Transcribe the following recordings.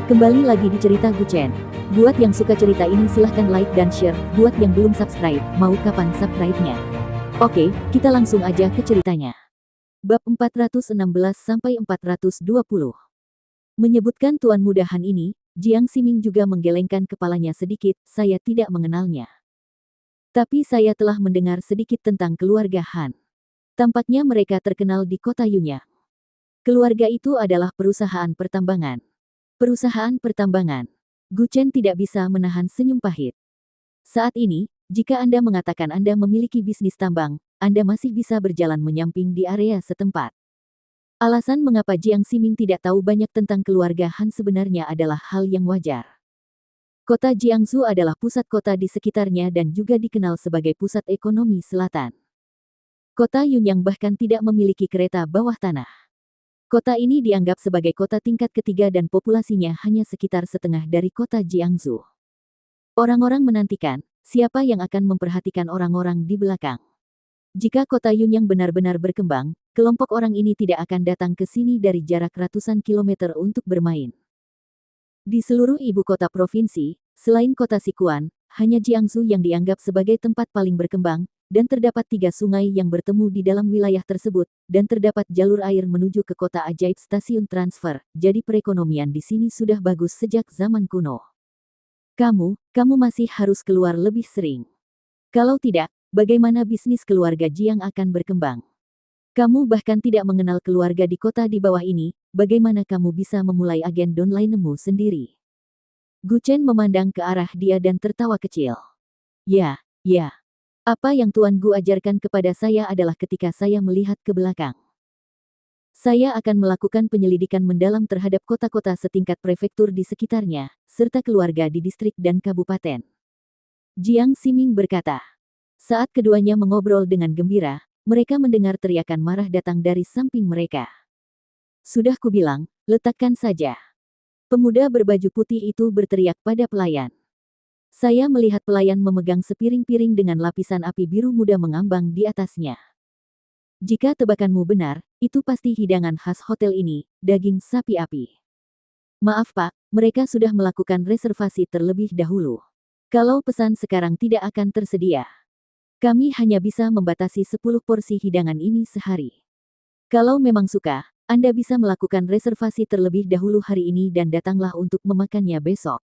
Kembali lagi di cerita Guchen. Buat yang suka cerita ini silahkan like dan share, buat yang belum subscribe, mau kapan subscribe-nya? Oke, kita langsung aja ke ceritanya. Bab 416-420. Menyebutkan Tuan Muda Han ini, Jiang Ximing juga menggelengkan kepalanya sedikit, saya tidak mengenalnya. Tapi saya telah mendengar sedikit tentang keluarga Han. Tampaknya mereka terkenal di kota Yunya. Keluarga itu adalah perusahaan pertambangan. Perusahaan pertambangan. Guchen tidak bisa menahan senyum pahit. Saat ini, jika Anda mengatakan Anda memiliki bisnis tambang, Anda masih bisa berjalan menyamping di area setempat. Alasan mengapa Jiang Ximing tidak tahu banyak tentang keluarga Han sebenarnya adalah hal yang wajar. Kota Jiangsu adalah pusat kota di sekitarnya dan juga dikenal sebagai pusat ekonomi selatan. Kota Yunyang bahkan tidak memiliki kereta bawah tanah. Kota ini dianggap sebagai kota tingkat ketiga dan populasinya hanya sekitar setengah dari kota Jiangsu. Orang-orang menantikan, siapa yang akan memperhatikan orang-orang di belakang. Jika kota Yunyang benar-benar berkembang, kelompok orang ini tidak akan datang ke sini dari jarak ratusan kilometer untuk bermain. Di seluruh ibu kota provinsi, selain kota Sichuan, hanya Jiangsu yang dianggap sebagai tempat paling berkembang, dan terdapat 3 sungai yang bertemu di dalam wilayah tersebut, dan terdapat jalur air menuju ke kota ajaib stasiun transfer, jadi perekonomian di sini sudah bagus sejak zaman kuno. Kamu masih harus keluar lebih sering. Kalau tidak, bagaimana bisnis keluarga Jiang akan berkembang? Kamu bahkan tidak mengenal keluarga di kota di bawah ini, bagaimana kamu bisa memulai agen downline-mu sendiri? Guchen memandang ke arah dia dan tertawa kecil. Ya. Apa yang Tuan Gu ajarkan kepada saya adalah ketika saya melihat ke belakang. Saya akan melakukan penyelidikan mendalam terhadap kota-kota setingkat prefektur di sekitarnya, serta keluarga di distrik dan kabupaten. Jiang Ximing berkata. Saat keduanya mengobrol dengan gembira, mereka mendengar teriakan marah datang dari samping mereka. Sudah kubilang, letakkan saja. Pemuda berbaju putih itu berteriak pada pelayan. Saya melihat pelayan memegang sepiring-piring dengan lapisan api biru muda mengambang di atasnya. Jika tebakanmu benar, itu pasti hidangan khas hotel ini, daging sapi api. Maaf Pak, mereka sudah melakukan reservasi terlebih dahulu. Kalau pesan sekarang tidak akan tersedia. Kami hanya bisa membatasi 10 porsi hidangan ini sehari. Kalau memang suka, Anda bisa melakukan reservasi terlebih dahulu hari ini dan datanglah untuk memakannya besok.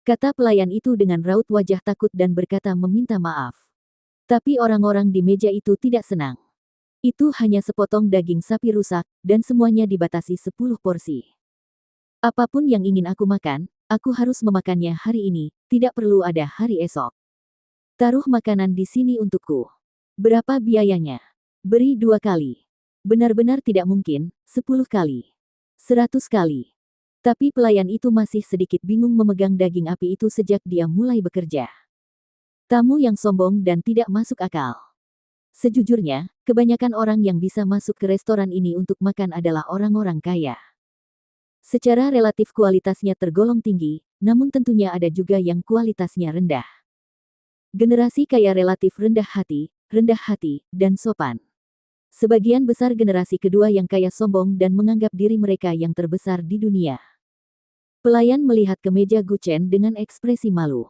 Kata pelayan itu dengan raut wajah takut dan berkata meminta maaf. Tapi orang-orang di meja itu tidak senang. Itu hanya sepotong daging sapi rusak, dan semuanya dibatasi 10 porsi. Apapun yang ingin aku makan, aku harus memakannya hari ini, tidak perlu ada hari esok. Taruh makanan di sini untukku. Berapa biayanya? Beri 2 kali. Benar-benar tidak mungkin, 10 kali. 100 kali. Tapi pelayan itu masih sedikit bingung memegang daging api itu sejak dia mulai bekerja. Tamu yang sombong dan tidak masuk akal. Sejujurnya, kebanyakan orang yang bisa masuk ke restoran ini untuk makan adalah orang-orang kaya. Secara relatif kualitasnya tergolong tinggi, namun tentunya ada juga yang kualitasnya rendah. Generasi kaya relatif rendah hati, dan sopan. Sebagian besar generasi kedua yang kaya sombong dan menganggap diri mereka yang terbesar di dunia. Pelayan melihat ke meja Guchen dengan ekspresi malu.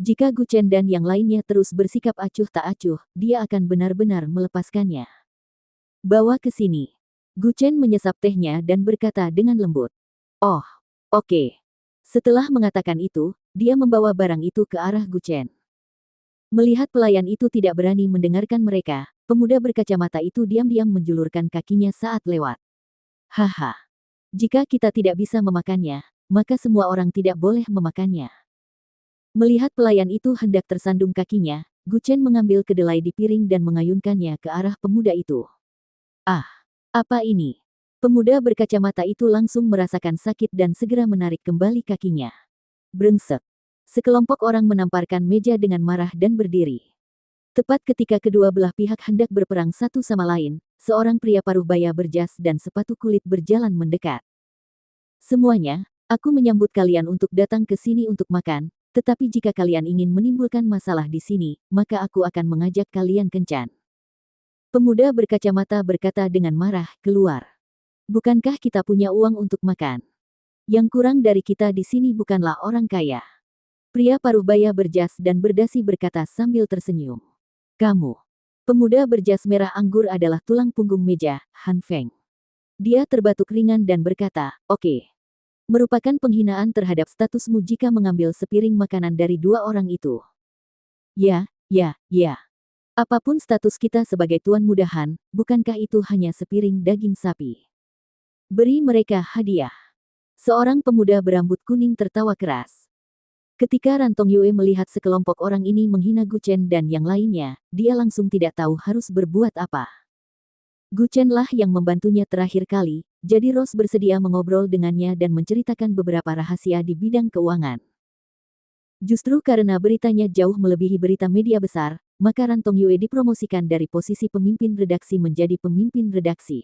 Jika Guchen dan yang lainnya terus bersikap acuh tak acuh, dia akan benar-benar melepaskannya. Bawa ke sini. Guchen menyesap tehnya dan berkata dengan lembut. Oh, oke. Setelah mengatakan itu, dia membawa barang itu ke arah Guchen. Melihat pelayan itu tidak berani mendengarkan mereka, pemuda berkacamata itu diam-diam menjulurkan kakinya saat lewat. Haha. Jika kita tidak bisa memakannya, maka semua orang tidak boleh memakannya. Melihat pelayan itu hendak tersandung kakinya, Guchen mengambil kedelai di piring dan mengayunkannya ke arah pemuda itu. Ah, apa ini? Pemuda berkacamata itu langsung merasakan sakit dan segera menarik kembali kakinya. Brengsek. Sekelompok orang menamparkan meja dengan marah dan berdiri. Tepat ketika kedua belah pihak hendak berperang satu sama lain, seorang pria paruh baya berjas dan sepatu kulit berjalan mendekat. Semuanya, aku menyambut kalian untuk datang ke sini untuk makan, tetapi jika kalian ingin menimbulkan masalah di sini, maka aku akan mengajak kalian kencan. Pemuda berkacamata berkata dengan marah, keluar. Bukankah kita punya uang untuk makan? Yang kurang dari kita di sini bukanlah orang kaya. Pria paruh baya berjas dan berdasi berkata sambil tersenyum. Kamu. Pemuda berjas merah anggur adalah tulang punggung meja, Han Feng. Dia terbatuk ringan dan berkata, oke. Merupakan penghinaan terhadap statusmu jika mengambil sepiring makanan dari dua orang itu. Ya. Apapun status kita sebagai tuan mudahan, bukankah itu hanya sepiring daging sapi? Beri mereka hadiah. Seorang pemuda berambut kuning tertawa keras. Ketika Rantong Yue melihat sekelompok orang ini menghina Gu Chen dan yang lainnya, dia langsung tidak tahu harus berbuat apa. Gu Chen lah yang membantunya terakhir kali, jadi Rose bersedia mengobrol dengannya dan menceritakan beberapa rahasia di bidang keuangan. Justru karena beritanya jauh melebihi berita media besar, maka Rantong Yue dipromosikan dari posisi pemimpin redaksi menjadi pemimpin redaksi.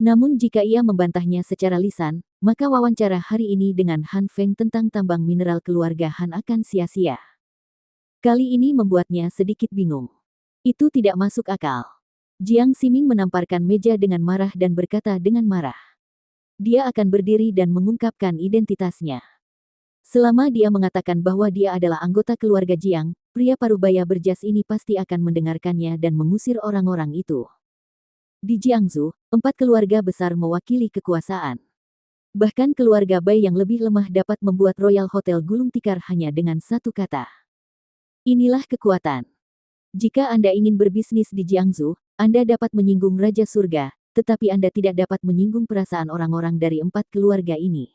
Namun jika ia membantahnya secara lisan, maka wawancara hari ini dengan Han Feng tentang tambang mineral keluarga Han akan sia-sia. Kali ini membuatnya sedikit bingung. Itu tidak masuk akal. Jiang Ximing menamparkan meja dengan marah dan berkata dengan marah. Dia akan berdiri dan mengungkapkan identitasnya. Selama dia mengatakan bahwa dia adalah anggota keluarga Jiang, pria parubaya berjas ini pasti akan mendengarkannya dan mengusir orang-orang itu. Di Jiangsu, 4 keluarga besar mewakili kekuasaan. Bahkan keluarga Bai yang lebih lemah dapat membuat Royal Hotel gulung tikar hanya dengan satu kata. Inilah kekuatan. Jika Anda ingin berbisnis di Jiangsu, Anda dapat menyinggung Raja Surga, tetapi Anda tidak dapat menyinggung perasaan orang-orang dari 4 keluarga ini.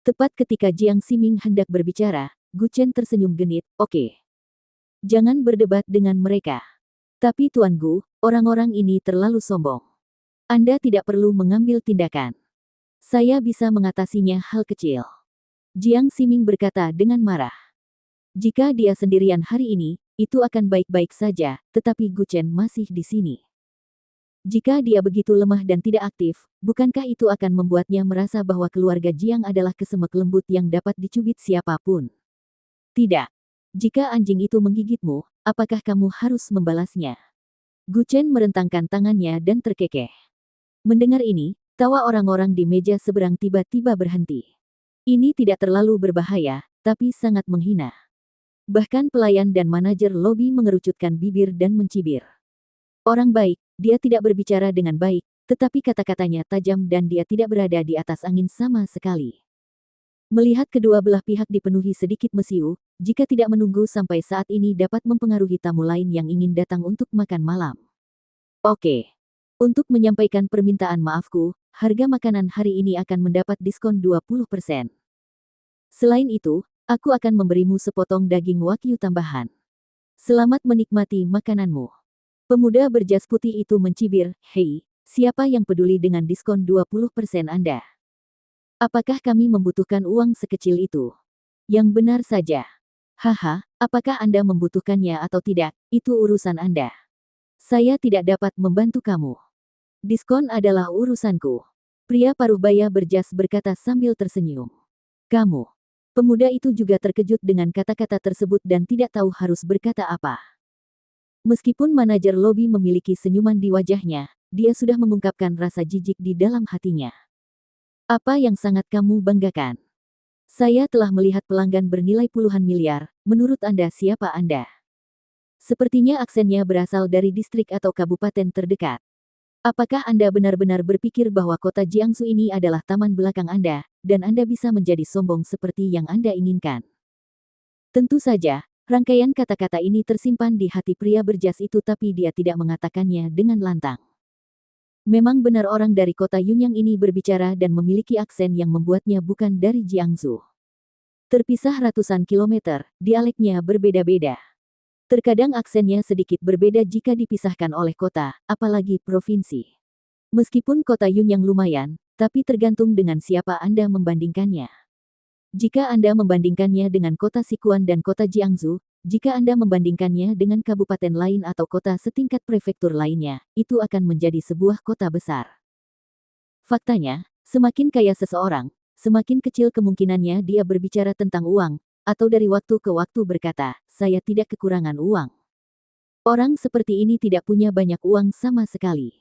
Tepat ketika Jiang Ximing hendak berbicara, Gu Chen tersenyum genit, oke. Jangan berdebat dengan mereka. Tapi Tuan Gu, orang-orang ini terlalu sombong. Anda tidak perlu mengambil tindakan. Saya bisa mengatasinya hal kecil. Jiang Ximing berkata dengan marah. Jika dia sendirian hari ini, itu akan baik-baik saja, tetapi Gu Chen masih di sini. Jika dia begitu lemah dan tidak aktif, bukankah itu akan membuatnya merasa bahwa keluarga Jiang adalah kesemek lembut yang dapat dicubit siapapun? Tidak. Jika anjing itu menggigitmu, apakah kamu harus membalasnya? Gu Chen merentangkan tangannya dan terkekeh. Mendengar ini, tawa orang-orang di meja seberang tiba-tiba berhenti. Ini tidak terlalu berbahaya, tapi sangat menghina. Bahkan pelayan dan manajer lobi mengerucutkan bibir dan mencibir. Orang baik, dia tidak berbicara dengan baik, tetapi kata-katanya tajam dan dia tidak berada di atas angin sama sekali. Melihat kedua belah pihak dipenuhi sedikit mesiu, jika tidak menunggu sampai saat ini dapat mempengaruhi tamu lain yang ingin datang untuk makan malam. Oke. Untuk menyampaikan permintaan maafku, harga makanan hari ini akan mendapat diskon 20%. Selain itu, aku akan memberimu sepotong daging wagyu tambahan. Selamat menikmati makananmu. Pemuda berjas putih itu mencibir, hei, siapa yang peduli dengan diskon 20% Anda? Apakah kami membutuhkan uang sekecil itu? Yang benar saja. Haha, apakah Anda membutuhkannya atau tidak, itu urusan Anda. Saya tidak dapat membantu kamu. Diskon adalah urusanku. Pria paruh baya berjas berkata sambil tersenyum. Kamu. Pemuda itu juga terkejut dengan kata-kata tersebut dan tidak tahu harus berkata apa. Meskipun manajer lobi memiliki senyuman di wajahnya, dia sudah mengungkapkan rasa jijik di dalam hatinya. Apa yang sangat kamu banggakan? Saya telah melihat pelanggan bernilai puluhan miliar, menurut Anda siapa Anda? Sepertinya aksennya berasal dari distrik atau kabupaten terdekat. Apakah Anda benar-benar berpikir bahwa kota Jiangsu ini adalah taman belakang Anda, dan Anda bisa menjadi sombong seperti yang Anda inginkan? Tentu saja, rangkaian kata-kata ini tersimpan di hati pria berjas itu tapi dia tidak mengatakannya dengan lantang. Memang benar orang dari kota Yunyang ini berbicara dan memiliki aksen yang membuatnya bukan dari Jiangsu. Terpisah ratusan kilometer, dialeknya berbeda-beda. Terkadang aksennya sedikit berbeda jika dipisahkan oleh kota, apalagi provinsi. Meskipun kota Yunyang lumayan, tapi tergantung dengan siapa Anda membandingkannya. Jika Anda membandingkannya dengan kota Sichuan dan kota Jiangsu, jika Anda membandingkannya dengan kabupaten lain atau kota setingkat prefektur lainnya, itu akan menjadi sebuah kota besar. Faktanya, semakin kaya seseorang, semakin kecil kemungkinannya dia berbicara tentang uang, atau dari waktu ke waktu berkata, saya tidak kekurangan uang. Orang seperti ini tidak punya banyak uang sama sekali.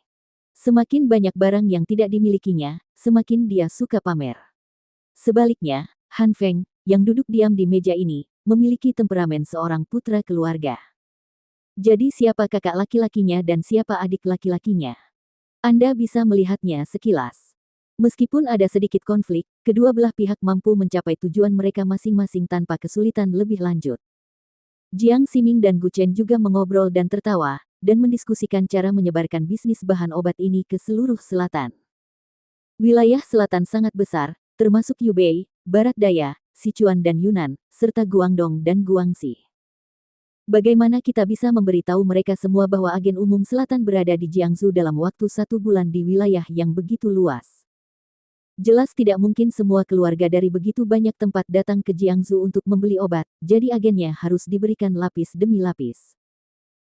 Semakin banyak barang yang tidak dimilikinya, semakin dia suka pamer. Sebaliknya, Han Feng, yang duduk diam di meja ini, memiliki temperamen seorang putra keluarga. Jadi siapa kakak laki-lakinya dan siapa adik laki-lakinya? Anda bisa melihatnya sekilas. Meskipun ada sedikit konflik, kedua belah pihak mampu mencapai tujuan mereka masing-masing tanpa kesulitan lebih lanjut. Jiang Ximing dan Gu Chen juga mengobrol dan tertawa, dan mendiskusikan cara menyebarkan bisnis bahan obat ini ke seluruh selatan. Wilayah selatan sangat besar, termasuk Yubei, Barat Daya, Sichuan dan Yunnan, serta Guangdong dan Guangxi. Bagaimana kita bisa memberitahu mereka semua bahwa agen umum selatan berada di Jiangsu dalam waktu 1 bulan di wilayah yang begitu luas? Jelas tidak mungkin semua keluarga dari begitu banyak tempat datang ke Jiangsu untuk membeli obat, jadi agennya harus diberikan lapis demi lapis.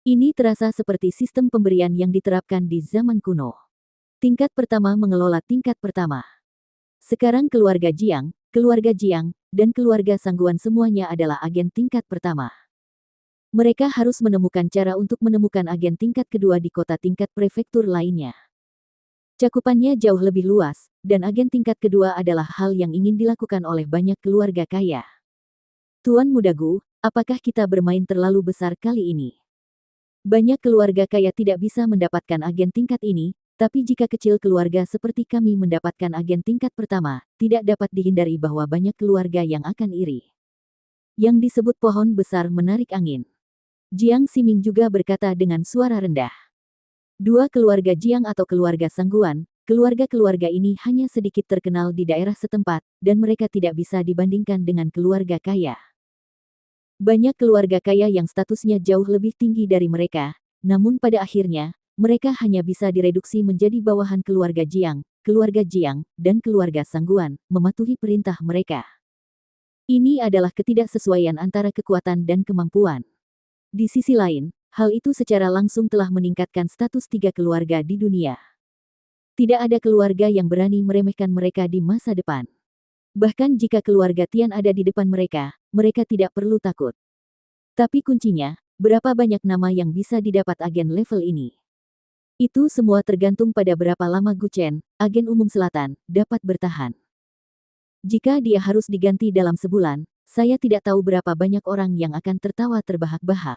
Ini terasa seperti sistem pemberian yang diterapkan di zaman kuno. Tingkat pertama mengelola tingkat pertama. Sekarang keluarga Jiang, dan keluarga Sangguan semuanya adalah agen tingkat pertama. Mereka harus menemukan cara untuk menemukan agen tingkat kedua di kota tingkat prefektur lainnya. Cakupannya jauh lebih luas, dan agen tingkat kedua adalah hal yang ingin dilakukan oleh banyak keluarga kaya. Tuan Muda Gu, apakah kita bermain terlalu besar kali ini? Banyak keluarga kaya tidak bisa mendapatkan agen tingkat ini, tapi jika kecil keluarga seperti kami mendapatkan agen tingkat pertama, tidak dapat dihindari bahwa banyak keluarga yang akan iri. Yang disebut pohon besar menarik angin. Jiang Ximing juga berkata dengan suara rendah. Dua keluarga Jiang atau keluarga Sangguan, keluarga-keluarga ini hanya sedikit terkenal di daerah setempat, dan mereka tidak bisa dibandingkan dengan keluarga kaya. Banyak keluarga kaya yang statusnya jauh lebih tinggi dari mereka, namun pada akhirnya, mereka hanya bisa direduksi menjadi bawahan keluarga Jiang, dan keluarga Sangguan, mematuhi perintah mereka. Ini adalah ketidaksesuaian antara kekuatan dan kemampuan. Di sisi lain, hal itu secara langsung telah meningkatkan status 3 keluarga di dunia. Tidak ada keluarga yang berani meremehkan mereka di masa depan. Bahkan jika keluarga Tian ada di depan mereka, mereka tidak perlu takut. Tapi kuncinya, berapa banyak nama yang bisa didapat agen level ini? Itu semua tergantung pada berapa lama Gu Chen, agen umum selatan, dapat bertahan. Jika dia harus diganti dalam sebulan, saya tidak tahu berapa banyak orang yang akan tertawa terbahak-bahak.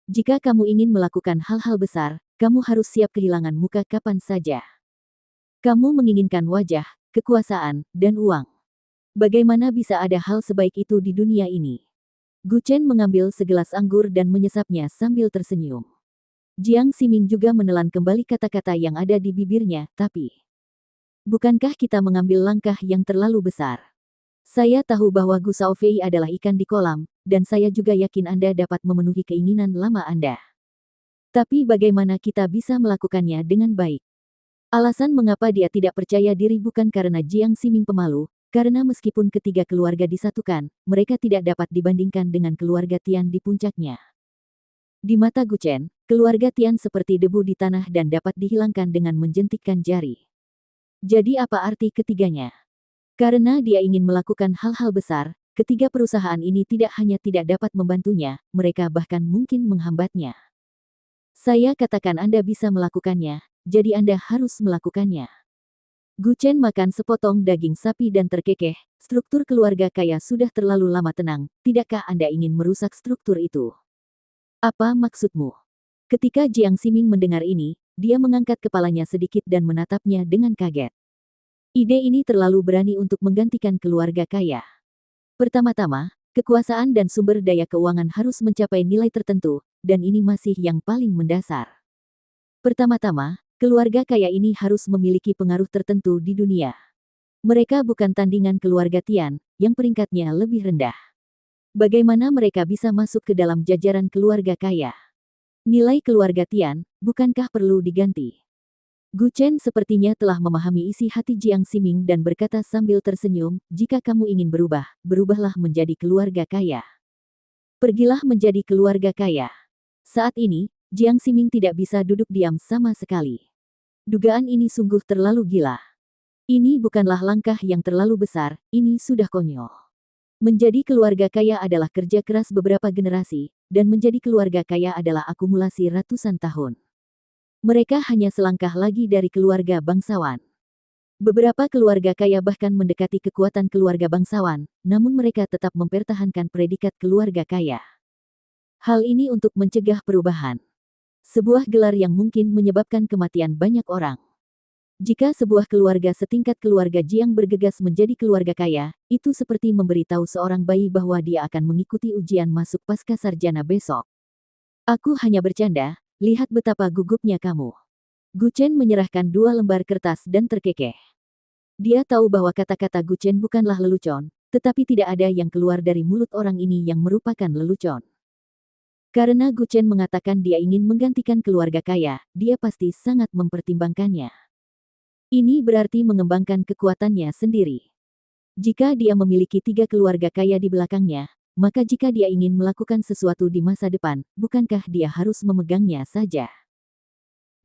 Jika kamu ingin melakukan hal-hal besar, kamu harus siap kehilangan muka kapan saja. Kamu menginginkan wajah, kekuasaan, dan uang. Bagaimana bisa ada hal sebaik itu di dunia ini? Gu Chen mengambil segelas anggur dan menyesapnya sambil tersenyum. Jiang Ximing juga menelan kembali kata-kata yang ada di bibirnya, tapi... Bukankah kita mengambil langkah yang terlalu besar? Saya tahu bahwa Gu Shaofei adalah ikan di kolam, dan saya juga yakin Anda dapat memenuhi keinginan lama Anda. Tapi bagaimana kita bisa melakukannya dengan baik? Alasan mengapa dia tidak percaya diri bukan karena Jiang Ximing pemalu, karena meskipun ketiga keluarga disatukan, mereka tidak dapat dibandingkan dengan keluarga Tian di puncaknya. Di mata Gu Chen, keluarga Tian seperti debu di tanah dan dapat dihilangkan dengan menjentikkan jari. Jadi apa arti ketiganya? Karena dia ingin melakukan hal-hal besar, ketiga perusahaan ini tidak hanya tidak dapat membantunya, mereka bahkan mungkin menghambatnya. Saya katakan Anda bisa melakukannya, jadi Anda harus melakukannya. Gu Chen makan sepotong daging sapi dan terkekeh, struktur keluarga kaya sudah terlalu lama tenang, tidakkah Anda ingin merusak struktur itu? Apa maksudmu? Ketika Jiang Ximing mendengar ini, dia mengangkat kepalanya sedikit dan menatapnya dengan kaget. Ide ini terlalu berani untuk menggantikan keluarga kaya. Pertama-tama, kekuasaan dan sumber daya keuangan harus mencapai nilai tertentu, dan ini masih yang paling mendasar. Pertama-tama, keluarga kaya ini harus memiliki pengaruh tertentu di dunia. Mereka bukan tandingan keluarga Tian, yang peringkatnya lebih rendah. Bagaimana mereka bisa masuk ke dalam jajaran keluarga kaya? Nilai keluarga Tian, bukankah perlu diganti? Gu Chen sepertinya telah memahami isi hati Jiang Ximing dan berkata sambil tersenyum, jika kamu ingin berubah, berubahlah menjadi keluarga kaya. Pergilah menjadi keluarga kaya. Saat ini, Jiang Ximing tidak bisa duduk diam sama sekali. Dugaan ini sungguh terlalu gila. Ini bukanlah langkah yang terlalu besar, ini sudah konyol. Menjadi keluarga kaya adalah kerja keras beberapa generasi, dan menjadi keluarga kaya adalah akumulasi ratusan tahun. Mereka hanya selangkah lagi dari keluarga bangsawan. Beberapa keluarga kaya bahkan mendekati kekuatan keluarga bangsawan, namun mereka tetap mempertahankan predikat keluarga kaya. Hal ini untuk mencegah perubahan. Sebuah gelar yang mungkin menyebabkan kematian banyak orang. Jika sebuah keluarga setingkat keluarga Jiang bergegas menjadi keluarga kaya, itu seperti memberitahu seorang bayi bahwa dia akan mengikuti ujian masuk pasca sarjana besok. Aku hanya bercanda, lihat betapa gugupnya kamu. Gu Chen menyerahkan 2 lembar kertas dan terkekeh. Dia tahu bahwa kata-kata Gu Chen bukanlah lelucon, tetapi tidak ada yang keluar dari mulut orang ini yang merupakan lelucon. Karena Gu Chen mengatakan dia ingin menggantikan keluarga kaya, dia pasti sangat mempertimbangkannya. Ini berarti mengembangkan kekuatannya sendiri. Jika dia memiliki 3 keluarga kaya di belakangnya, maka jika dia ingin melakukan sesuatu di masa depan, bukankah dia harus memegangnya saja?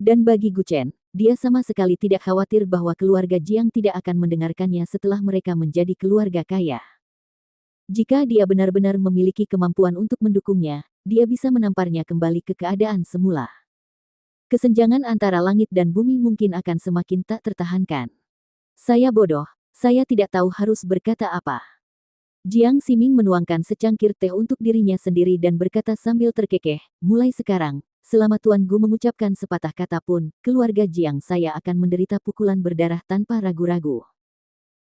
Dan bagi Gu Chen, dia sama sekali tidak khawatir bahwa keluarga Jiang tidak akan mendengarkannya setelah mereka menjadi keluarga kaya. Jika dia benar-benar memiliki kemampuan untuk mendukungnya, dia bisa menamparnya kembali ke keadaan semula. Kesenjangan antara langit dan bumi mungkin akan semakin tak tertahankan. Saya bodoh, saya tidak tahu harus berkata apa. Jiang Ximing menuangkan secangkir teh untuk dirinya sendiri dan berkata sambil terkekeh, mulai sekarang, selama Tuan Gu mengucapkan sepatah kata pun, keluarga Jiang saya akan menderita pukulan berdarah tanpa ragu-ragu.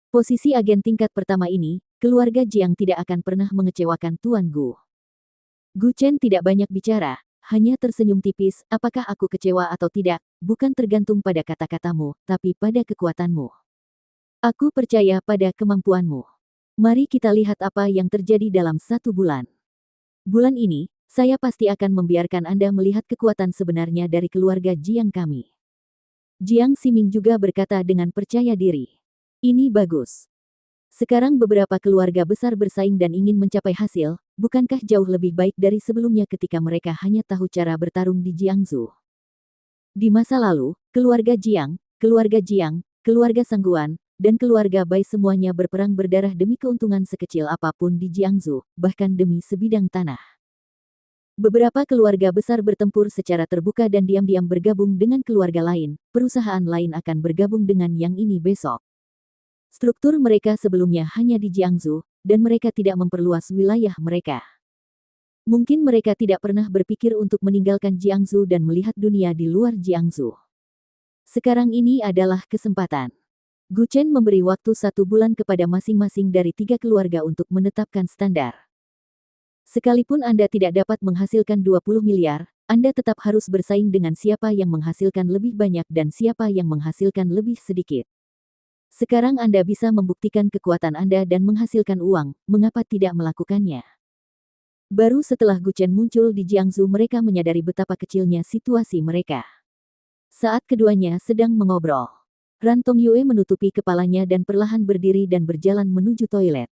Posisi agen tingkat pertama ini, keluarga Jiang tidak akan pernah mengecewakan Tuan Gu. Gu Chen tidak banyak bicara, hanya tersenyum tipis, apakah aku kecewa atau tidak, bukan tergantung pada kata-katamu, tapi pada kekuatanmu. Aku percaya pada kemampuanmu. Mari kita lihat apa yang terjadi dalam 1 bulan. Bulan ini, saya pasti akan membiarkan Anda melihat kekuatan sebenarnya dari keluarga Jiang kami. Jiang Ximing juga berkata dengan percaya diri. Ini bagus. Sekarang beberapa keluarga besar bersaing dan ingin mencapai hasil, bukankah jauh lebih baik dari sebelumnya ketika mereka hanya tahu cara bertarung di Jiangsu? Di masa lalu, keluarga Jiang, keluarga Sangguan, dan keluarga Bai semuanya berperang berdarah demi keuntungan sekecil apapun di Jiangsu, bahkan demi sebidang tanah. Beberapa keluarga besar bertempur secara terbuka dan diam-diam bergabung dengan keluarga lain, perusahaan lain akan bergabung dengan yang ini besok. Struktur mereka sebelumnya hanya di Jiangsu, dan mereka tidak memperluas wilayah mereka. Mungkin mereka tidak pernah berpikir untuk meninggalkan Jiangsu dan melihat dunia di luar Jiangsu. Sekarang ini adalah kesempatan. Gu Chen memberi waktu 1 bulan kepada masing-masing dari 3 keluarga untuk menetapkan standar. Sekalipun Anda tidak dapat menghasilkan 20 miliar, Anda tetap harus bersaing dengan siapa yang menghasilkan lebih banyak dan siapa yang menghasilkan lebih sedikit. Sekarang Anda bisa membuktikan kekuatan Anda dan menghasilkan uang, mengapa tidak melakukannya? Baru setelah Gu Chen muncul di Jiangsu mereka menyadari betapa kecilnya situasi mereka. Saat keduanya sedang mengobrol, Ran Tongyue menutupi kepalanya dan perlahan berdiri dan berjalan menuju toilet.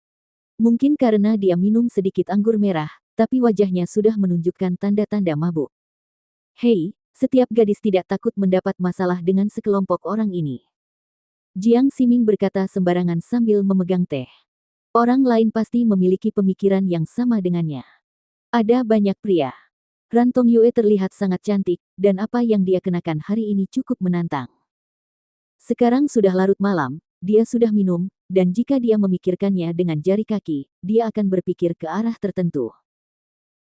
Mungkin karena dia minum sedikit anggur merah, tapi wajahnya sudah menunjukkan tanda-tanda mabuk. Hei, setiap gadis tidak takut mendapat masalah dengan sekelompok orang ini. Jiang Ximing berkata sembarangan sambil memegang teh. Orang lain pasti memiliki pemikiran yang sama dengannya. Ada banyak pria. Ran Tongyue terlihat sangat cantik, dan apa yang dia kenakan hari ini cukup menantang. Sekarang sudah larut malam, dia sudah minum, dan jika dia memikirkannya dengan jari kaki, dia akan berpikir ke arah tertentu.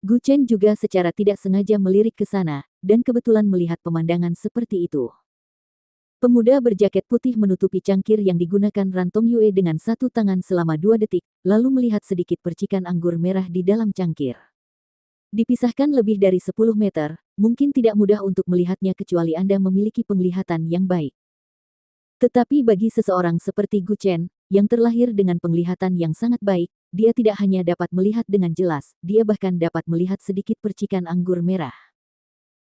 Gu Chen juga secara tidak sengaja melirik ke sana, dan kebetulan melihat pemandangan seperti itu. Pemuda berjaket putih menutupi cangkir yang digunakan Ran Tongyue dengan 1 tangan selama 2 detik, lalu melihat sedikit percikan anggur merah di dalam cangkir. Dipisahkan lebih dari 10 meter, mungkin tidak mudah untuk melihatnya kecuali Anda memiliki penglihatan yang baik. Tetapi bagi seseorang seperti Gu Chen, yang terlahir dengan penglihatan yang sangat baik, dia tidak hanya dapat melihat dengan jelas, dia bahkan dapat melihat sedikit percikan anggur merah.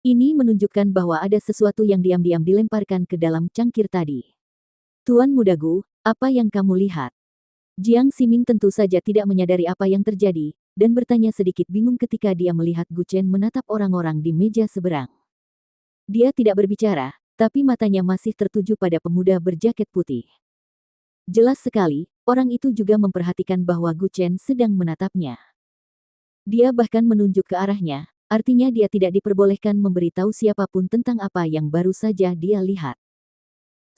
Ini menunjukkan bahwa ada sesuatu yang diam-diam dilemparkan ke dalam cangkir tadi. Tuan Muda Gu, apa yang kamu lihat? Jiang Ximing tentu saja tidak menyadari apa yang terjadi, dan bertanya sedikit bingung ketika dia melihat Gu Chen menatap orang-orang di meja seberang. Dia tidak berbicara, tapi matanya masih tertuju pada pemuda berjaket putih. Jelas sekali, orang itu juga memperhatikan bahwa Gu Chen sedang menatapnya. Dia bahkan menunjuk ke arahnya, artinya dia tidak diperbolehkan memberitahu siapapun tentang apa yang baru saja dia lihat.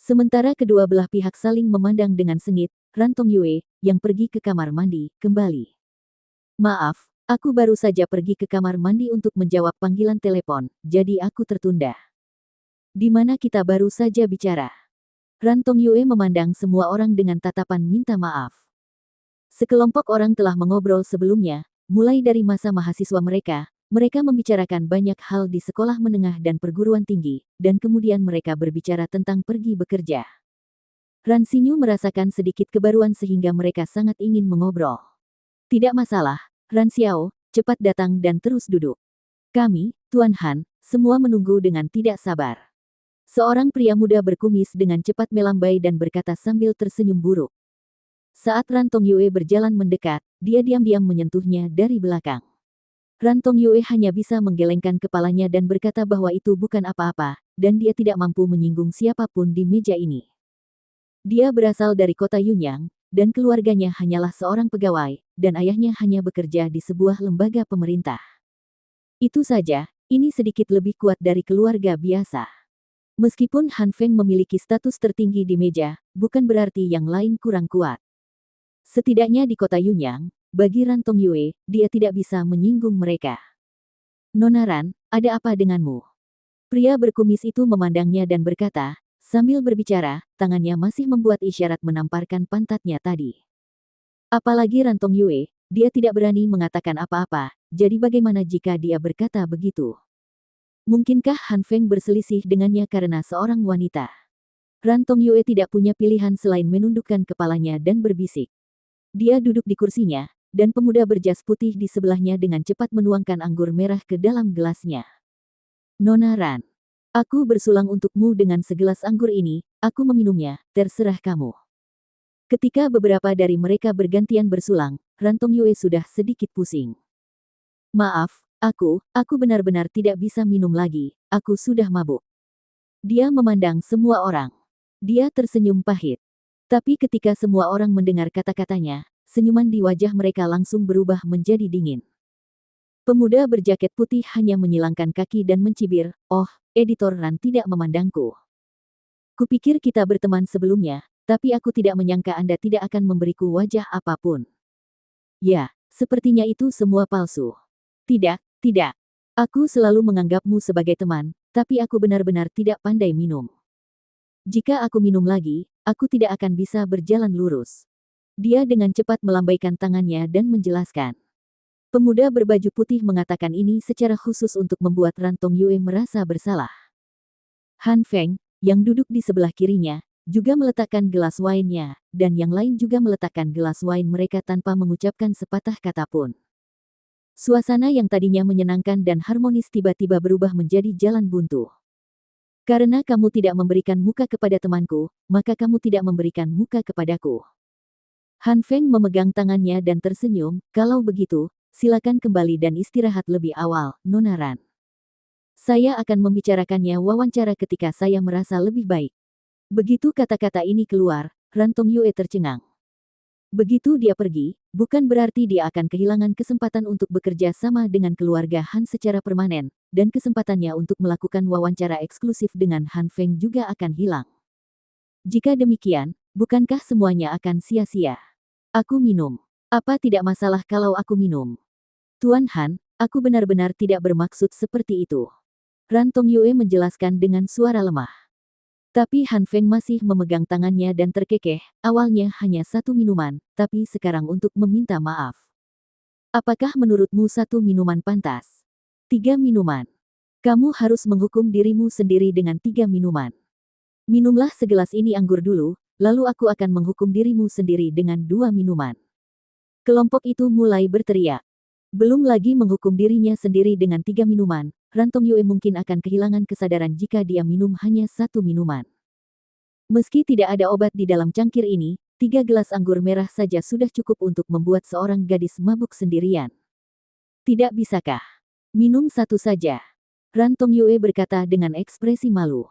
Sementara kedua belah pihak saling memandang dengan sengit, Ran Tongyue, yang pergi ke kamar mandi, kembali. Maaf, aku baru saja pergi ke kamar mandi untuk menjawab panggilan telepon, jadi aku tertunda. Di mana kita baru saja bicara? Ran Tongyue memandang semua orang dengan tatapan minta maaf. Sekelompok orang telah mengobrol sebelumnya, mulai dari masa mahasiswa mereka membicarakan banyak hal di sekolah menengah dan perguruan tinggi, dan kemudian mereka berbicara tentang pergi bekerja. Ran Xinyu merasakan sedikit kebaruan sehingga mereka sangat ingin mengobrol. Tidak masalah, Ran Xiao, cepat datang dan terus duduk. Kami, Tuan Han, semua menunggu dengan tidak sabar. Seorang pria muda berkumis dengan cepat melambai dan berkata sambil tersenyum buruk. Saat Ran Tongyue berjalan mendekat, dia diam-diam menyentuhnya dari belakang. Ran Tongyue hanya bisa menggelengkan kepalanya dan berkata bahwa itu bukan apa-apa, dan dia tidak mampu menyinggung siapapun di meja ini. Dia berasal dari kota Yunyang, dan keluarganya hanyalah seorang pegawai, dan ayahnya hanya bekerja di sebuah lembaga pemerintah. Itu saja, ini sedikit lebih kuat dari keluarga biasa. Meskipun Han Feng memiliki status tertinggi di meja, bukan berarti yang lain kurang kuat. Setidaknya di kota Yunyang, bagi Ran Tongyue, dia tidak bisa menyinggung mereka. Nona Ran, ada apa denganmu? Pria berkumis itu memandangnya dan berkata, sambil berbicara, tangannya masih membuat isyarat menamparkan pantatnya tadi. Apalagi Ran Tongyue, dia tidak berani mengatakan apa-apa, jadi bagaimana jika dia berkata begitu? Mungkinkah Han Feng berselisih dengannya karena seorang wanita? Ran Tongyue tidak punya pilihan selain menundukkan kepalanya dan berbisik. Dia duduk di kursinya, dan pemuda berjas putih di sebelahnya dengan cepat menuangkan anggur merah ke dalam gelasnya. Nona Ran, aku bersulang untukmu dengan segelas anggur ini, aku meminumnya, terserah kamu. Ketika beberapa dari mereka bergantian bersulang, Ran Tongyue sudah sedikit pusing. Maaf, aku benar-benar tidak bisa minum lagi, aku sudah mabuk. Dia memandang semua orang. Dia tersenyum pahit. Tapi ketika semua orang mendengar kata-katanya, senyuman di wajah mereka langsung berubah menjadi dingin. Pemuda berjaket putih hanya menyilangkan kaki dan mencibir, oh, editor Ran tidak memandangku. Kupikir kita berteman sebelumnya, tapi aku tidak menyangka Anda tidak akan memberiku wajah apapun. Ya, sepertinya itu semua palsu. Tidak, tidak. Aku selalu menganggapmu sebagai teman, tapi aku benar-benar tidak pandai minum. Jika aku minum lagi, aku tidak akan bisa berjalan lurus. Dia dengan cepat melambaikan tangannya dan menjelaskan. Pemuda berbaju putih mengatakan ini secara khusus untuk membuat Ran Tongyue merasa bersalah. Han Feng, yang duduk di sebelah kirinya, juga meletakkan gelas wine-nya, dan yang lain juga meletakkan gelas wine mereka tanpa mengucapkan sepatah kata pun. Suasana yang tadinya menyenangkan dan harmonis tiba-tiba berubah menjadi jalan buntu. Karena kamu tidak memberikan muka kepada temanku, maka kamu tidak memberikan muka kepadaku. Han Feng memegang tangannya dan tersenyum, kalau begitu, silakan kembali dan istirahat lebih awal, Nona Ran. Saya akan membicarakannya wawancara ketika saya merasa lebih baik. Begitu kata-kata ini keluar, Ran Tongyue tercengang. Begitu dia pergi, bukan berarti dia akan kehilangan kesempatan untuk bekerja sama dengan keluarga Han secara permanen, dan kesempatannya untuk melakukan wawancara eksklusif dengan Han Feng juga akan hilang. Jika demikian, bukankah semuanya akan sia-sia? Aku minum. Apa tidak masalah kalau aku minum? Tuan Han, aku benar-benar tidak bermaksud seperti itu. Ran Tongyue menjelaskan dengan suara lemah. Tapi Han Feng masih memegang tangannya dan terkekeh, awalnya hanya satu minuman, tapi sekarang untuk meminta maaf. Apakah menurutmu satu minuman pantas? 3 minuman. Kamu harus menghukum dirimu sendiri dengan 3 minuman. Minumlah segelas ini anggur dulu, lalu aku akan menghukum dirimu sendiri dengan 2 minuman. Kelompok itu mulai berteriak. Belum lagi menghukum dirinya sendiri dengan 3 minuman, Ran Tongyue mungkin akan kehilangan kesadaran jika dia minum hanya 1 minuman. Meski tidak ada obat di dalam cangkir ini, 3 gelas anggur merah saja sudah cukup untuk membuat seorang gadis mabuk sendirian. Tidak bisakah? Minum satu saja. Ran Tongyue berkata dengan ekspresi malu.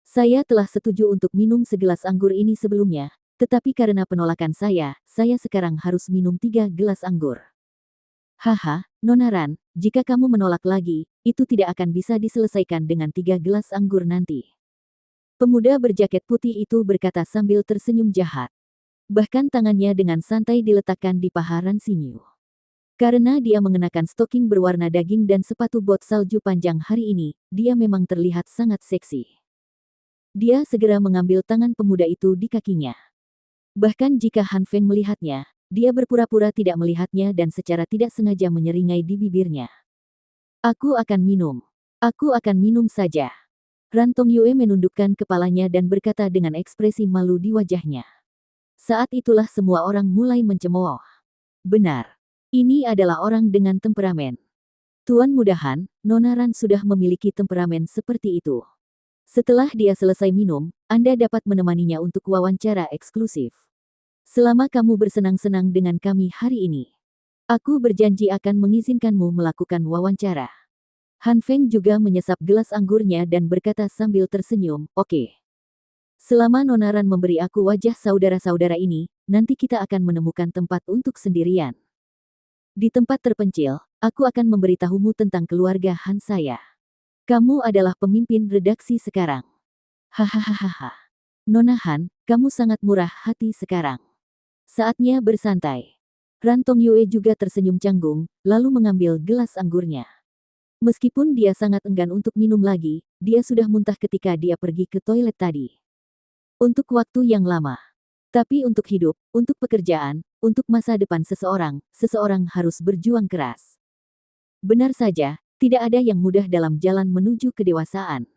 Saya telah setuju untuk minum segelas anggur ini sebelumnya, tetapi karena penolakan saya sekarang harus minum 3 gelas anggur. Haha, Nona Ran, jika kamu menolak lagi, itu tidak akan bisa diselesaikan dengan 3 gelas anggur nanti. Pemuda berjaket putih itu berkata sambil tersenyum jahat. Bahkan tangannya dengan santai diletakkan di paha Ran Xinyu. Karena dia mengenakan stoking berwarna daging dan sepatu bot salju panjang hari ini, dia memang terlihat sangat seksi. Dia segera mengambil tangan pemuda itu di kakinya. Bahkan jika Han Feng melihatnya, dia berpura-pura tidak melihatnya dan secara tidak sengaja menyeringai di bibirnya. Aku akan minum. Aku akan minum saja. Ran Tongyue menundukkan kepalanya dan berkata dengan ekspresi malu di wajahnya. Saat itulah semua orang mulai mencemooh. Benar. Ini adalah orang dengan temperamen. Tuan Muda Han, Nona Ran sudah memiliki temperamen seperti itu. Setelah dia selesai minum, Anda dapat menemaninya untuk wawancara eksklusif. Selama kamu bersenang-senang dengan kami hari ini, aku berjanji akan mengizinkanmu melakukan wawancara. Han Feng juga menyesap gelas anggurnya dan berkata sambil tersenyum, oke. Selama Nona Ran memberi aku wajah saudara-saudara ini, nanti kita akan menemukan tempat untuk sendirian. Di tempat terpencil, aku akan memberitahumu tentang keluarga Han saya. Kamu adalah pemimpin redaksi sekarang. Hahaha. Nona Han, kamu sangat murah hati sekarang. Saatnya bersantai. Ran Tongyue juga tersenyum canggung, lalu mengambil gelas anggurnya. Meskipun dia sangat enggan untuk minum lagi, dia sudah muntah ketika dia pergi ke toilet tadi. Untuk waktu yang lama. Tapi untuk hidup, untuk pekerjaan, untuk masa depan seseorang, seseorang harus berjuang keras. Benar saja, tidak ada yang mudah dalam jalan menuju kedewasaan.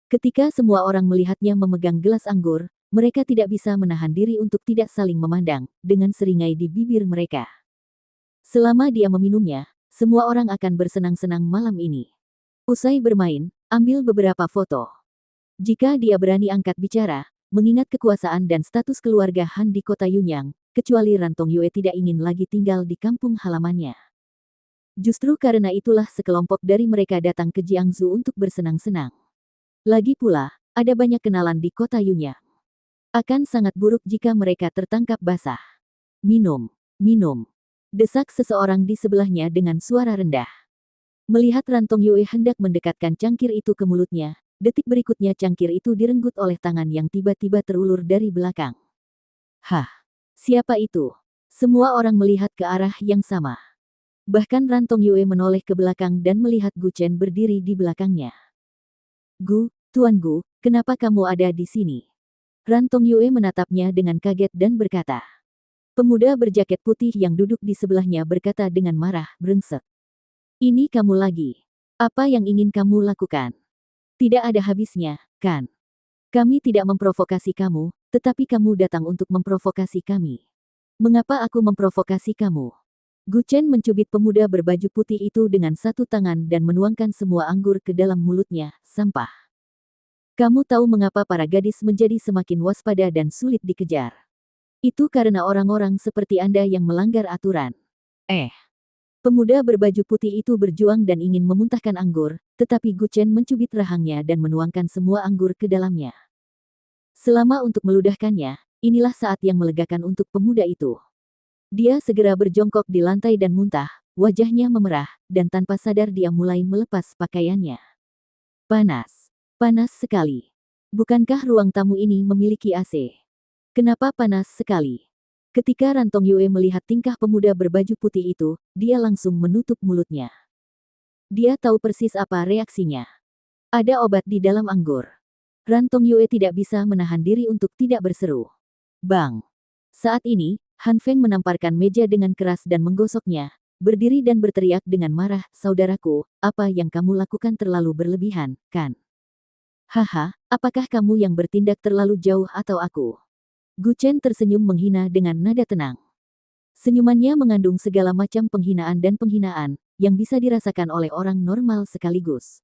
Ketika semua orang melihatnya memegang gelas anggur, mereka tidak bisa menahan diri untuk tidak saling memandang, dengan seringai di bibir mereka. Selama dia meminumnya, semua orang akan bersenang-senang malam ini. Usai bermain, ambil beberapa foto. Jika dia berani angkat bicara, mengingat kekuasaan dan status keluarga Han di kota Yunyang, kecuali Ran Tongyue tidak ingin lagi tinggal di kampung halamannya. Justru karena itulah sekelompok dari mereka datang ke Jiangsu untuk bersenang-senang. Lagi pula, ada banyak kenalan di kota Yunyang. Akan sangat buruk jika mereka tertangkap basah. Minum, minum. Desak seseorang di sebelahnya dengan suara rendah. Melihat Ran Tongyue hendak mendekatkan cangkir itu ke mulutnya, detik berikutnya cangkir itu direnggut oleh tangan yang tiba-tiba terulur dari belakang. Hah? Siapa itu? Semua orang melihat ke arah yang sama. Bahkan Ran Tongyue menoleh ke belakang dan melihat Gu Chen berdiri di belakangnya. Gu, Tuan Gu, kenapa kamu ada di sini? Ran Tongyue menatapnya dengan kaget dan berkata. Pemuda berjaket putih yang duduk di sebelahnya berkata dengan marah, brengsek. Ini kamu lagi. Apa yang ingin kamu lakukan? Tidak ada habisnya, kan? Kami tidak memprovokasi kamu, tetapi kamu datang untuk memprovokasi kami. Mengapa aku memprovokasi kamu? Gu Chen mencubit pemuda berbaju putih itu dengan satu tangan dan menuangkan semua anggur ke dalam mulutnya, sampah. Kamu tahu mengapa para gadis menjadi semakin waspada dan sulit dikejar? Itu karena orang-orang seperti Anda yang melanggar aturan. Pemuda berbaju putih itu berjuang dan ingin memuntahkan anggur, tetapi Gu Chen mencubit rahangnya dan menuangkan semua anggur ke dalamnya. Selama untuk meludahkannya, inilah saat yang melegakan untuk pemuda itu. Dia segera berjongkok di lantai dan muntah, wajahnya memerah, dan tanpa sadar dia mulai melepas pakaiannya. Panas. Panas sekali. Bukankah ruang tamu ini memiliki AC? Kenapa panas sekali? Ketika Ran Tongyue melihat tingkah pemuda berbaju putih itu, dia langsung menutup mulutnya. Dia tahu persis apa reaksinya. Ada obat di dalam anggur. Ran Tongyue tidak bisa menahan diri untuk tidak berseru. Bang! Saat ini, Han Feng menamparkan meja dengan keras dan menggosoknya, berdiri dan berteriak dengan marah, saudaraku, apa yang kamu lakukan terlalu berlebihan, kan? Haha, apakah kamu yang bertindak terlalu jauh atau aku? Gu Chen tersenyum menghina dengan nada tenang. Senyumannya mengandung segala macam penghinaan dan penghinaan, yang bisa dirasakan oleh orang normal sekaligus.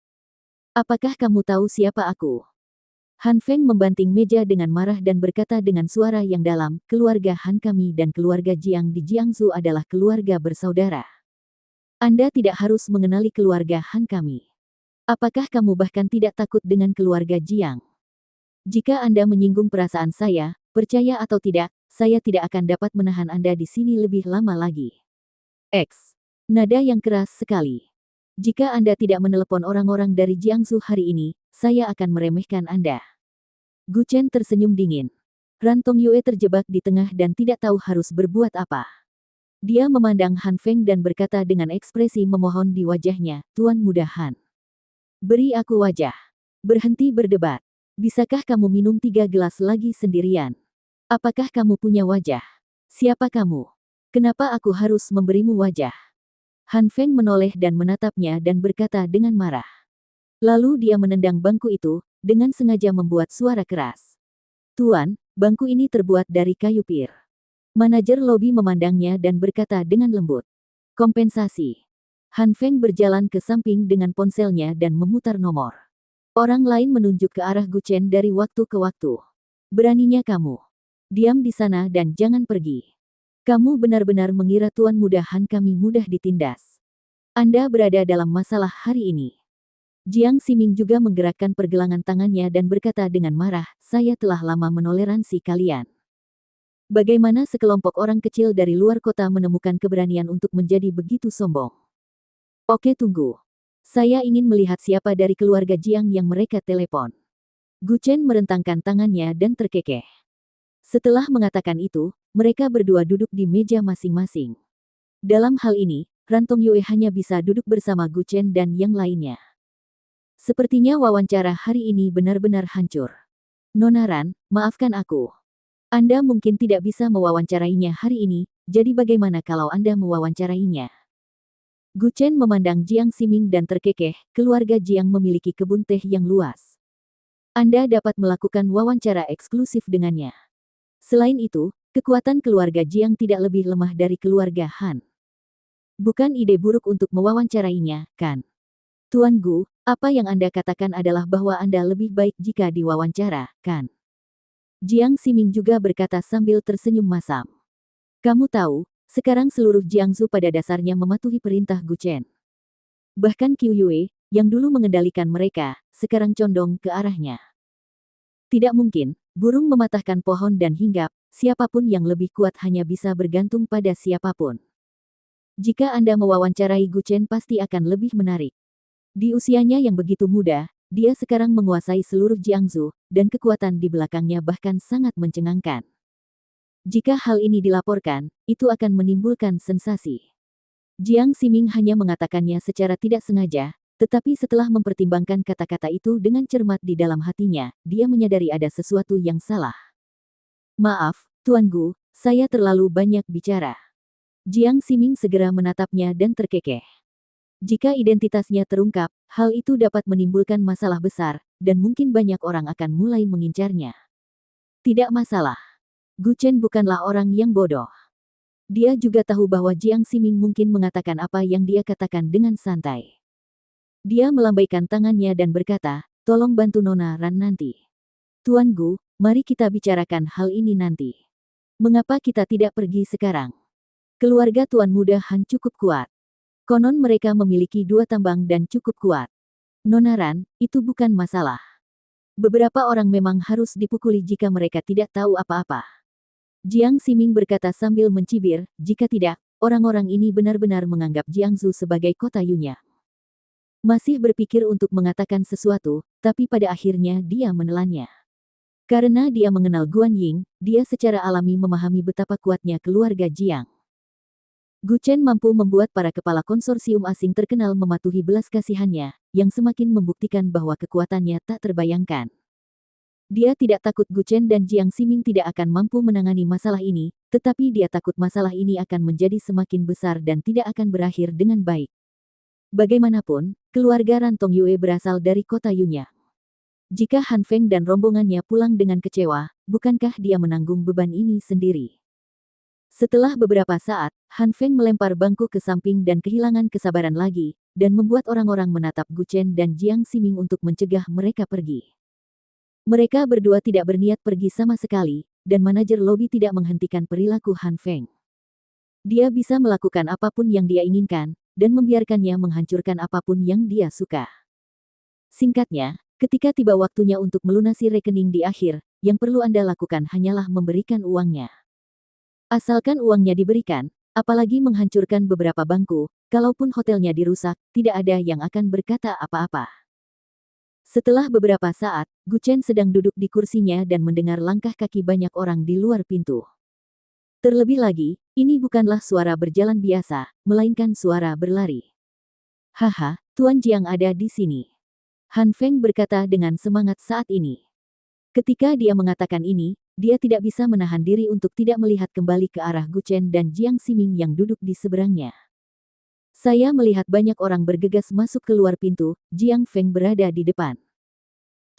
Apakah kamu tahu siapa aku? Han Feng membanting meja dengan marah dan berkata dengan suara yang dalam, keluarga Han kami dan keluarga Jiang di Jiangsu adalah keluarga bersaudara. Anda tidak harus mengenali keluarga Han kami. Apakah kamu bahkan tidak takut dengan keluarga Jiang? Jika Anda menyinggung perasaan saya, percaya atau tidak, saya tidak akan dapat menahan Anda di sini lebih lama lagi. X. Nada yang keras sekali. Jika Anda tidak menelepon orang-orang dari Jiangsu hari ini, saya akan meremehkan Anda. Gu Chen tersenyum dingin. Ran Tongyue terjebak di tengah dan tidak tahu harus berbuat apa. Dia memandang Han Feng dan berkata dengan ekspresi memohon di wajahnya, "Tuan Muda Han. Beri aku wajah. Berhenti berdebat. Bisakah kamu minum 3 gelas lagi sendirian? Apakah kamu punya wajah? Siapa kamu? Kenapa aku harus memberimu wajah?" Han Feng menoleh dan menatapnya dan berkata dengan marah. Lalu dia menendang bangku itu, dengan sengaja membuat suara keras. "Tuan, bangku ini terbuat dari kayu pir." Manajer lobi memandangnya dan berkata dengan lembut. "Kompensasi." Han Feng berjalan ke samping dengan ponselnya dan memutar nomor. Orang lain menunjuk ke arah Gu Chen dari waktu ke waktu. "Beraninya kamu. Diam di sana dan jangan pergi. Kamu benar-benar mengira Tuan Muda Han kami mudah ditindas. Anda berada dalam masalah hari ini." Jiang Ximing juga menggerakkan pergelangan tangannya dan berkata dengan marah, "Saya telah lama menoleransi kalian. Bagaimana sekelompok orang kecil dari luar kota menemukan keberanian untuk menjadi begitu sombong? Oke, tunggu. Saya ingin melihat siapa dari keluarga Jiang yang mereka telepon." Gu Chen merentangkan tangannya dan terkekeh. Setelah mengatakan itu, mereka berdua duduk di meja masing-masing. Dalam hal ini, Ran Tongyue hanya bisa duduk bersama Gu Chen dan yang lainnya. Sepertinya wawancara hari ini benar-benar hancur. "Nona Ran, maafkan aku. Anda mungkin tidak bisa mewawancarainya hari ini, jadi bagaimana kalau Anda mewawancarainya?" Gu Chen memandang Jiang Ximing dan terkekeh, "Keluarga Jiang memiliki kebun teh yang luas. Anda dapat melakukan wawancara eksklusif dengannya. Selain itu, kekuatan keluarga Jiang tidak lebih lemah dari keluarga Han. Bukan ide buruk untuk mewawancarainya, kan? Tuan Gu, apa yang Anda katakan adalah bahwa Anda lebih baik jika diwawancara, kan?" Jiang Ximing juga berkata sambil tersenyum masam. "Kamu tahu, sekarang seluruh Jiangsu pada dasarnya mematuhi perintah Gu Chen. Bahkan Qiu Yue, yang dulu mengendalikan mereka, sekarang condong ke arahnya. Tidak mungkin, burung mematahkan pohon dan hinggap, siapapun yang lebih kuat hanya bisa bergantung pada siapapun. Jika Anda mewawancarai Gu Chen pasti akan lebih menarik. Di usianya yang begitu muda, dia sekarang menguasai seluruh Jiangsu, dan kekuatan di belakangnya bahkan sangat mencengangkan. Jika hal ini dilaporkan, itu akan menimbulkan sensasi." Jiang Ximing hanya mengatakannya secara tidak sengaja, tetapi setelah mempertimbangkan kata-kata itu dengan cermat di dalam hatinya, dia menyadari ada sesuatu yang salah. "Maaf, Tuan Gu, saya terlalu banyak bicara." Jiang Ximing segera menatapnya dan terkekeh. Jika identitasnya terungkap, hal itu dapat menimbulkan masalah besar, dan mungkin banyak orang akan mulai mengincarnya. Tidak masalah. Gu Chen bukanlah orang yang bodoh. Dia juga tahu bahwa Jiang Ximing mungkin mengatakan apa yang dia katakan dengan santai. Dia melambaikan tangannya dan berkata, "Tolong bantu Nona Ran nanti. Tuan Gu, mari kita bicarakan hal ini nanti. Mengapa kita tidak pergi sekarang? Keluarga Tuan Muda Han cukup kuat. Konon mereka memiliki 2 tambang dan cukup kuat. Nona Ran, itu bukan masalah. Beberapa orang memang harus dipukuli jika mereka tidak tahu apa-apa." Jiang Ximing berkata sambil mencibir, "Jika tidak, orang-orang ini benar-benar menganggap Jiangsu sebagai kota Yunya." Masih berpikir untuk mengatakan sesuatu, tapi pada akhirnya dia menelannya. Karena dia mengenal Guan Ying, dia secara alami memahami betapa kuatnya keluarga Jiang. Gu Chen mampu membuat para kepala konsorsium asing terkenal mematuhi belas kasihannya, yang semakin membuktikan bahwa kekuatannya tak terbayangkan. Dia tidak takut Gu Chen dan Jiang Ximing tidak akan mampu menangani masalah ini, tetapi dia takut masalah ini akan menjadi semakin besar dan tidak akan berakhir dengan baik. Bagaimanapun, keluarga Ran Tongyue berasal dari kota Yunya. Jika Han Feng dan rombongannya pulang dengan kecewa, bukankah dia menanggung beban ini sendiri? Setelah beberapa saat, Han Feng melempar bangku ke samping dan kehilangan kesabaran lagi, dan membuat orang-orang menatap Gu Chen dan Jiang Ximing untuk mencegah mereka pergi. Mereka berdua tidak berniat pergi sama sekali, dan manajer lobi tidak menghentikan perilaku Han Feng. Dia bisa melakukan apapun yang dia inginkan, dan membiarkannya menghancurkan apapun yang dia suka. Singkatnya, ketika tiba waktunya untuk melunasi rekening di akhir, yang perlu Anda lakukan hanyalah memberikan uangnya. Asalkan uangnya diberikan, apalagi menghancurkan beberapa bangku, kalaupun hotelnya dirusak, tidak ada yang akan berkata apa-apa. Setelah beberapa saat, Gu Chen sedang duduk di kursinya dan mendengar langkah kaki banyak orang di luar pintu. Terlebih lagi, ini bukanlah suara berjalan biasa, melainkan suara berlari. Haha, Tuan Jiang ada di sini. Han Feng berkata dengan semangat saat ini. Ketika dia mengatakan ini, dia tidak bisa menahan diri untuk tidak melihat kembali ke arah Gu Chen dan Jiang Ximing yang duduk di seberangnya. Saya melihat banyak orang bergegas masuk keluar pintu, Jiang Feng berada di depan.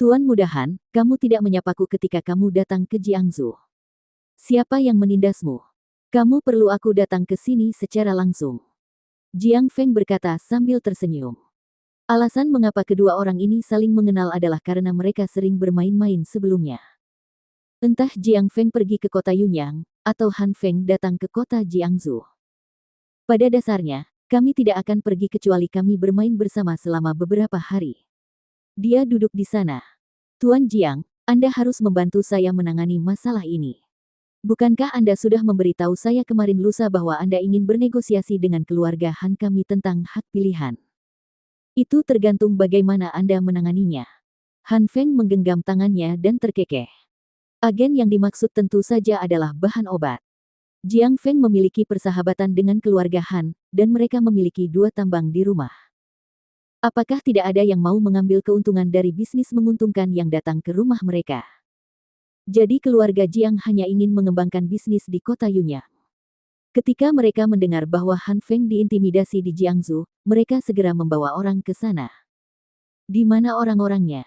Tuan Mudahan, kamu tidak menyapaku ketika kamu datang ke Jiangsu. Siapa yang menindasmu? Kamu perlu aku datang ke sini secara langsung. Jiang Feng berkata sambil tersenyum. Alasan mengapa kedua orang ini saling mengenal adalah karena mereka sering bermain-main sebelumnya. Entah Jiang Feng pergi ke kota Yunyang, atau Han Feng datang ke kota Jiangsu. Pada dasarnya, kami tidak akan pergi kecuali kami bermain bersama selama beberapa hari. Dia duduk di sana. Tuan Jiang, Anda harus membantu saya menangani masalah ini. Bukankah Anda sudah memberitahu saya kemarin lusa bahwa Anda ingin bernegosiasi dengan keluarga Han kami tentang hak pilihan? Itu tergantung bagaimana Anda menanganinya. Han Feng menggenggam tangannya dan terkekeh. Agen yang dimaksud tentu saja adalah bahan obat. Jiang Feng memiliki persahabatan dengan keluarga Han, dan mereka memiliki 2 tambang di rumah. Apakah tidak ada yang mau mengambil keuntungan dari bisnis menguntungkan yang datang ke rumah mereka? Jadi keluarga Jiang hanya ingin mengembangkan bisnis di kota Yunyang. Ketika mereka mendengar bahwa Han Feng diintimidasi di Jiangsu, mereka segera membawa orang ke sana. Di mana orang-orangnya?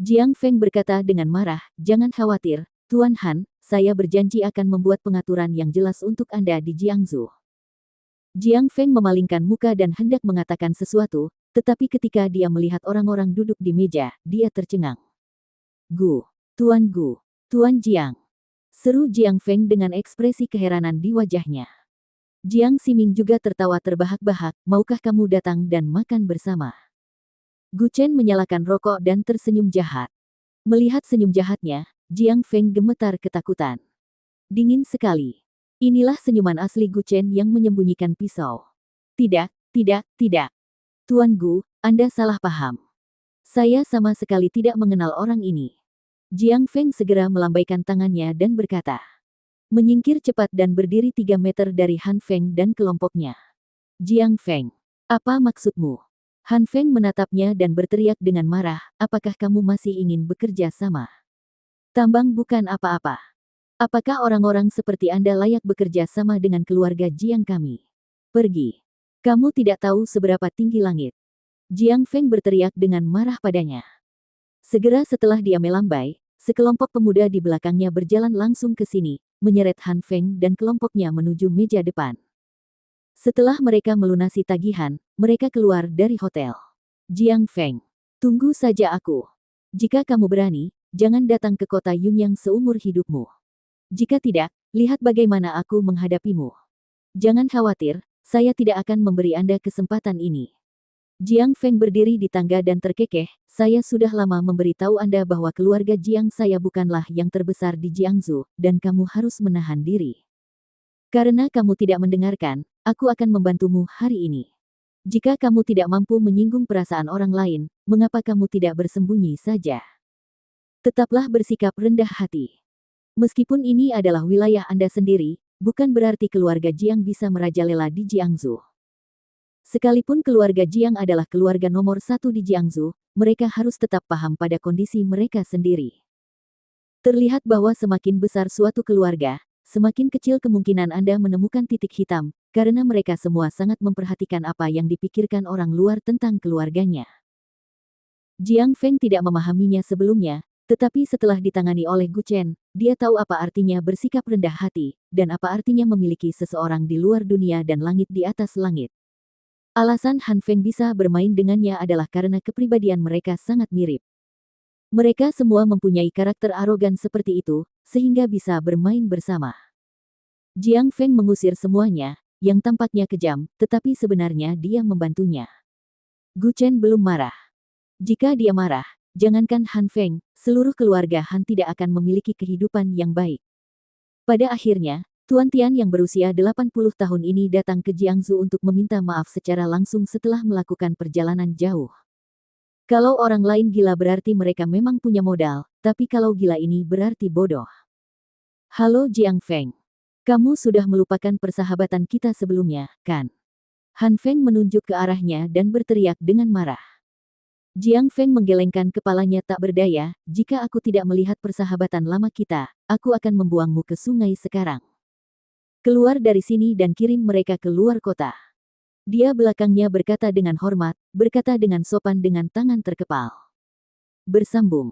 Jiang Feng berkata dengan marah, "Jangan khawatir, Tuan Han, saya berjanji akan membuat pengaturan yang jelas untuk Anda di Jiangsu." Jiang Feng memalingkan muka dan hendak mengatakan sesuatu, tetapi ketika dia melihat orang-orang duduk di meja, dia tercengang. Tuan Gu, Tuan Jiang," seru Jiang Feng dengan ekspresi keheranan di wajahnya. Jiang Ximing juga tertawa terbahak-bahak, "Maukah kamu datang dan makan bersama?" Gu Chen menyalakan rokok dan tersenyum jahat. Melihat senyum jahatnya, Jiang Feng gemetar ketakutan. Dingin sekali. Inilah senyuman asli Gu Chen yang menyembunyikan pisau. Tidak, tidak, tidak. Tuan Gu, Anda salah paham. Saya sama sekali tidak mengenal orang ini. Jiang Feng segera melambaikan tangannya dan berkata. Menyingkir cepat dan berdiri 3 meter dari Han Feng dan kelompoknya. Jiang Feng, apa maksudmu? Han Feng menatapnya dan berteriak dengan marah, apakah kamu masih ingin bekerja sama? Tambang bukan apa-apa. Apakah orang-orang seperti Anda layak bekerja sama dengan keluarga Jiang kami? Pergi. Kamu tidak tahu seberapa tinggi langit. Jiang Feng berteriak dengan marah padanya. Segera setelah dia melambai, sekelompok pemuda di belakangnya berjalan langsung ke sini, menyeret Han Feng dan kelompoknya menuju meja depan. Setelah mereka melunasi tagihan, mereka keluar dari hotel. Jiang Feng, tunggu saja aku. Jika kamu berani, jangan datang ke kota Yunyang seumur hidupmu. Jika tidak, lihat bagaimana aku menghadapimu. Jangan khawatir, saya tidak akan memberi Anda kesempatan ini. Jiang Feng berdiri di tangga dan terkekeh, saya sudah lama memberitahu Anda bahwa keluarga Jiang saya bukanlah yang terbesar di Jiangsu, dan kamu harus menahan diri. Karena kamu tidak mendengarkan, aku akan membantumu hari ini. Jika kamu tidak mampu menyinggung perasaan orang lain, mengapa kamu tidak bersembunyi saja? Tetaplah bersikap rendah hati. Meskipun ini adalah wilayah Anda sendiri, bukan berarti keluarga Jiang bisa merajalela di Jiangsu. Sekalipun keluarga Jiang adalah keluarga nomor 1 di Jiangsu, mereka harus tetap paham pada kondisi mereka sendiri. Terlihat bahwa semakin besar suatu keluarga, semakin kecil kemungkinan Anda menemukan titik hitam, karena mereka semua sangat memperhatikan apa yang dipikirkan orang luar tentang keluarganya. Jiang Feng tidak memahaminya sebelumnya, tetapi setelah ditangani oleh Gu Chen, dia tahu apa artinya bersikap rendah hati, dan apa artinya memiliki seseorang di luar dunia dan langit di atas langit. Alasan Han Feng bisa bermain dengannya adalah karena kepribadian mereka sangat mirip. Mereka semua mempunyai karakter arogan seperti itu, sehingga bisa bermain bersama. Jiang Feng mengusir semuanya, yang tampaknya kejam, tetapi sebenarnya dia membantunya. Gu Chen belum marah. Jika dia marah, jangankan Han Feng, seluruh keluarga Han tidak akan memiliki kehidupan yang baik. Pada akhirnya, Tuan Tian yang berusia 80 tahun ini datang ke Jiangsu untuk meminta maaf secara langsung setelah melakukan perjalanan jauh. Kalau orang lain gila berarti mereka memang punya modal, tapi kalau gila ini berarti bodoh. Halo Jiang Feng. Kamu sudah melupakan persahabatan kita sebelumnya, kan? Han Feng menunjuk ke arahnya dan berteriak dengan marah. Jiang Feng menggelengkan kepalanya tak berdaya, jika aku tidak melihat persahabatan lama kita, aku akan membuangmu ke sungai sekarang. Keluar dari sini dan kirim mereka ke luar kota. Dia belakangnya berkata dengan hormat, berkata dengan sopan dengan tangan terkepal. Bersambung.